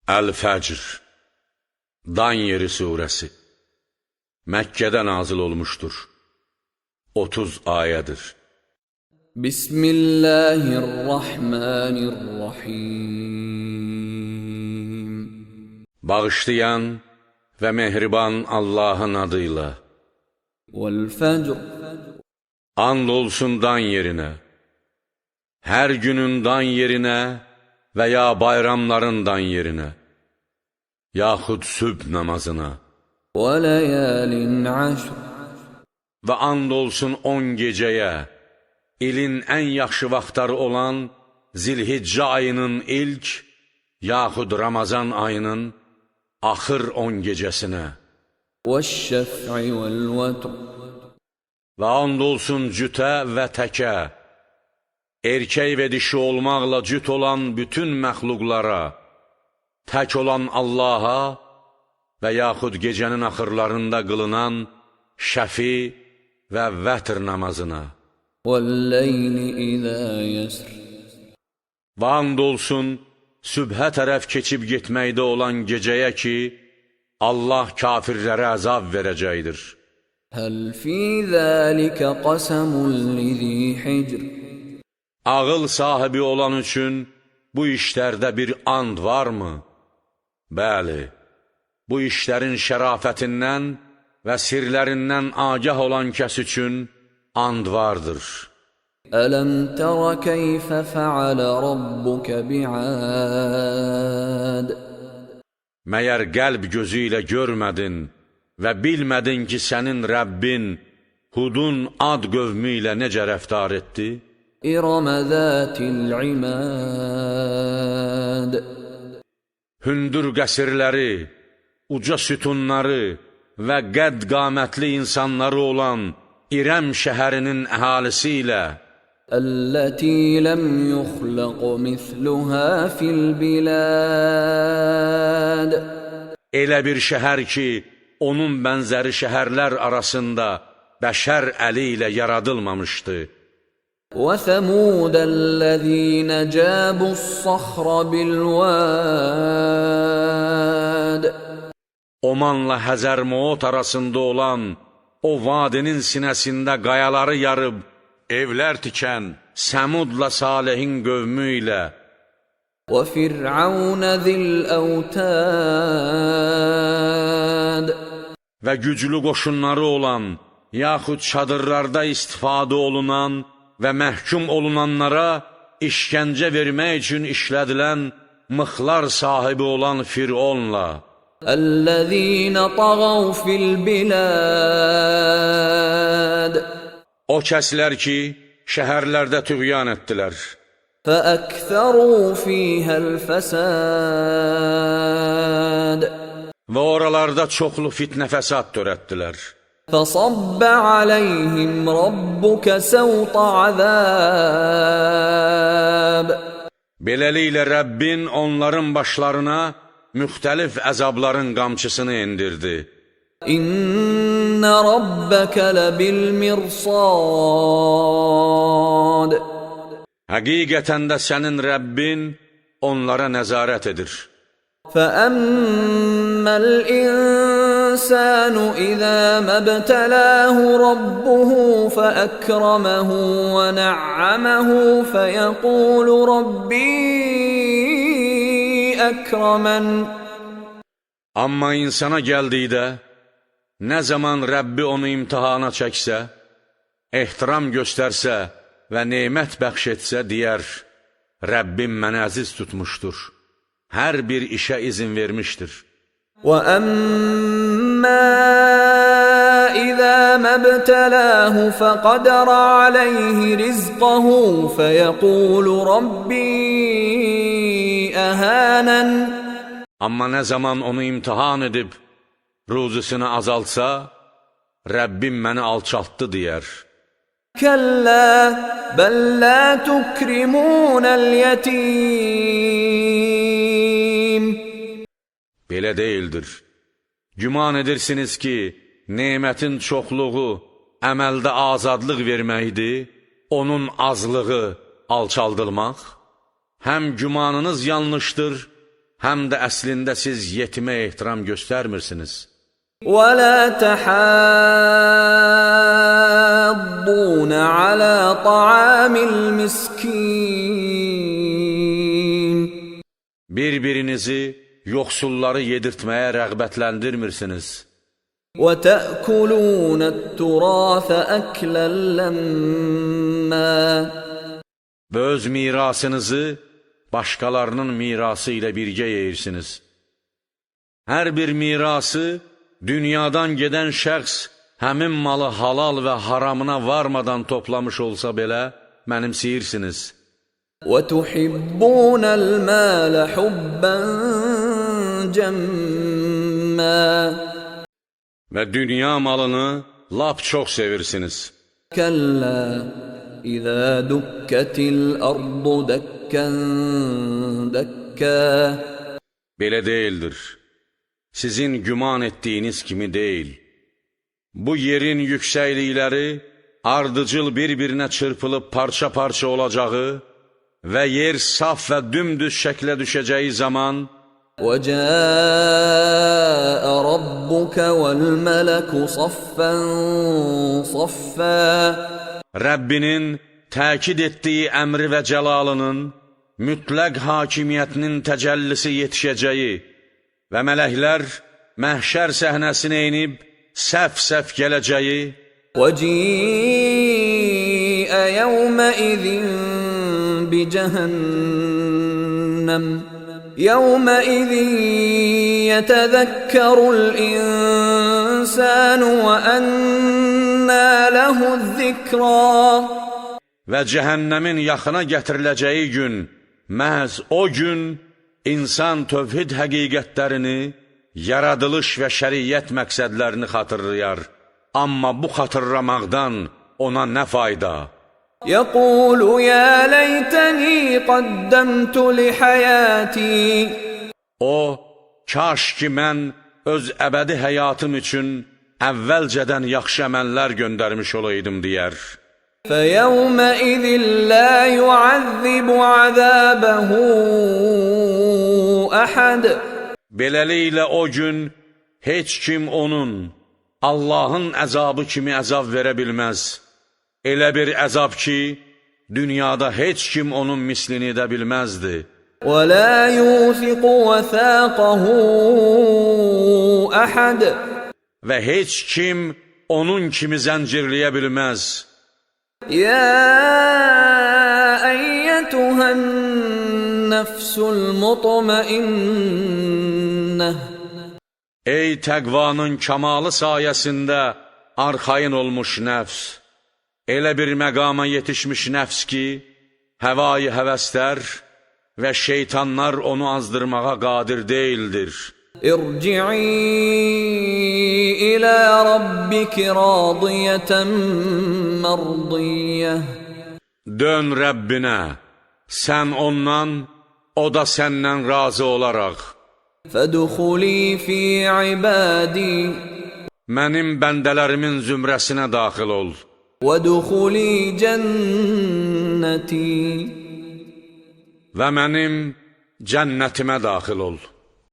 Əl-Fəcr, Dan yeri surəsi Məkkədə nazil olmuşdur. 30 ayədir. Bismillahirrahmanirrahim. Bağışlayan və mehriban Allahın adıyla. Vəl-fəcr. And olsun dan yerinə, hər günün dan yerinə və ya bayramların dan yerinə, yaxud sübh namazına. وَلَيَالٍ عَشْرٍ. Və and olsun 10 gecəyə, ilin ən yaxşı vaxtları olan Zilhiccə ayının ilk, yaxud Ramazan ayının axır 10 gecəsinə. وَالشَّفْعِ وَالْوَتْرِ. Və and olsun cütə və təkə, erkək və dişi olmaqla cüt olan bütün məxluqlara, tək olan Allaha və yaxud gecənin axırlarında qılınan şəfi və vətr namazına. وَاللَّيْلِ إِذَا يَسْرِ. Və and olsun sübhə tərəf keçib getməkdə olan gecəyə ki, Allah kafirlərə əzab verəcəkdir. هَلْ فِي ذَلِكَ قَسَمٌ لِذِي حِجْرٍ. Ağıl sahibi olan üçün bu işlərdə bir and varmı? Bəli, bu işlərin şərafətindən və sirlərindən agah olan kəs üçün and vardır. أَلَمْ تَرَ كَيْفَ فَعَلَ رَبُّكَ بِعَادٍ. Məyər qəlb gözü ilə görmədin və bilmədin ki, sənin Rəbbin Hudun ad qövmü ilə necə rəftar etdi? إِرَمَ ذَاتِ الْعِمَادِ. Hündür qəsrləri, uca sütunları və qədd-qamətli insanları olan İrəm şəhərinin əhalisi ilə التي لم يخلق مثلها في البلاد. elə bir şəhər ki, onun bənzəri şəhərlər arasında bəşər əli ilə yaradılmamışdı. وثمود الذين جابوا الصخر بالواد. Omanla Həzərmoot arasında olan o vadinin sinəsində qayaları yarıb evlər tikən Səmudla Salihin qövmü ilə وفرعون ذي الأوتاد. və güclü qoşunları olan, yaxud çadırlarda istifadə olunan və məhkum olunanlara işgəncə vermək üçün işlədilən mıxlar sahibi olan Fironla الذين طغوا في البلاد. o kəslər ki, şəhərlərdə tüğyan etdilər فأكثروا فيها الفساد. və oralarda çoxlu fitnə fəsad törətdilər. فصب عليهم ربك سوط عذاب. Beləliklə Rəbbin onların başlarına müxtəlif əzabların qamçısını endirdi. إن ربك لبالمرصاد. Həqiqətən də sənin Rəbbin onlara nəzarət edir. فأما الإنسان إذا ما ابتلاه ربه فأكرمه ونعمه فيقول ربي أكرمن. Amma insana gəldikdə, nə zaman Rəbbi onu imtihana çəksə, ehtiram göstərsə və nemət bəxş etsə, deyər, Rəbbim mənə əziz tutmuşdur, hər bir işə izin vermişdir. وَأَمَّا إِذَا مَا ابْتَلَاهُ فَقَدَرَ عَلَيْهِ رِزْقَهُ فَيَقُولُ رَبِّي أَهَانَنِ. Amma nə zaman onu imtihan edib, ruzisini azaltsa, Rəbbim məni alçaltdı, deyər. كَلَّا بَلْ لَا تُكْرِمُونَ الْيَتِيمَ. Belə deyildir. Güman edirsiniz ki, nemətin çoxluğu əməldə azadlıq verməkdir, onun azlığı alçaldılmaq? Həm gümanınız yanlışdır, həm də əslində siz yetimə ehtiram göstərmirsiniz. وَلَا تَحَاضُّونَ عَلَى طَعَامِ الْمِسْكِينِ Bir-birinizi yoxsulları yedirtməyə rəğbətləndirmirsiniz. وَتَأْكُلُونَ التُّرَاثَ أَكْلًا لَمًّا Və öz mirasınızı başqalarının mirası ilə birgə yeyirsiniz. Hər bir mirası dünyadan gedən şəxs həmin malı halal və haramına varmadan toplamış olsa belə mənimseyirsiniz. وَتُحِبُّونَ الْمَالَ حُبًّا جَمًّا Və dünya malını lap çox sevirsiniz. كَلَّا إِذَا دُكَّتِ الْأَرْضُ دَكًّا دَكًّا Belə deyildir. Sizin güman etdiyiniz kimi deyil. Bu yerin yüksəklikləri ardıcıl bir-birinə çırpılıb parça-parça olacağı və yer saf və dümdüz şəklə düşəcəyi zaman وَجَاءَ رَبُّكَ وَالْمَلَكُ صَفًّا صَفًّا Rəbbinin təkid etdiyi əmri və cəlalının, mütləq hakimiyyətinin təcəllisi yetişəcəyi və mələklər məhşər səhnəsinə inib səf-səf gələcəyi وَجِيءَ يَوْمَئِذٍ بِجَهَنَّمَ يَوْمَئِذٍ يَتَذَكَّرُ الْإِنسَانُ وَأَنَّى لَهُ الذِّكْرَى və cəhənnəmin yaxına gətiriləcəyi gün, məhz o gün insan tövhid həqiqətlərini, yaradılış və şəriyyət məqsədlərini xatırlayar. Amma bu xatırlamaqdan ona nə fayda? يَقُولُ يَا لَيْتَنِي قَدَّمْتُ لِحَيَاتِي O, kaş ki mən öz əbədi həyatım üçün əvvəlcədən yaxşı əməllər göndərmiş olaydım deyər. فَيَوْمَئِذٍ لَا يُعَذِّبُ عَذَابَهُ أَحَدٌ Beləliklə o gün heç kim onun, Allahın əzabı kimi əzab verə bilməz. Elə bir əzab ki, dünyada heç kim onun mislini edə bilməzdi. وَلَا يُوثِقُ وَثَاقَهُ أَحَدٌ Və heç kim onun kimi zəncirləyə bilməz. يَا أَيَّتُهَا النَّفْسُ الْمُطْمَئِنَّةُ Ey təqvanın kamalı sayəsində arxayın olmuş nəfs, elə bir məqama yetişmiş nəfs ki, həvai həvəslər və şeytanlar onu azdırmağa qadir deyildir. ارجعي إلى ربك راضية مرضية Dön Rəbbinə, sən ondan, o da səndən razı olaraq. فادخلي في عبادي Mənim bəndələrimin zümrəsinə daxil ol. وادخلي جنتي Və mənim cənnətimə daxil ol.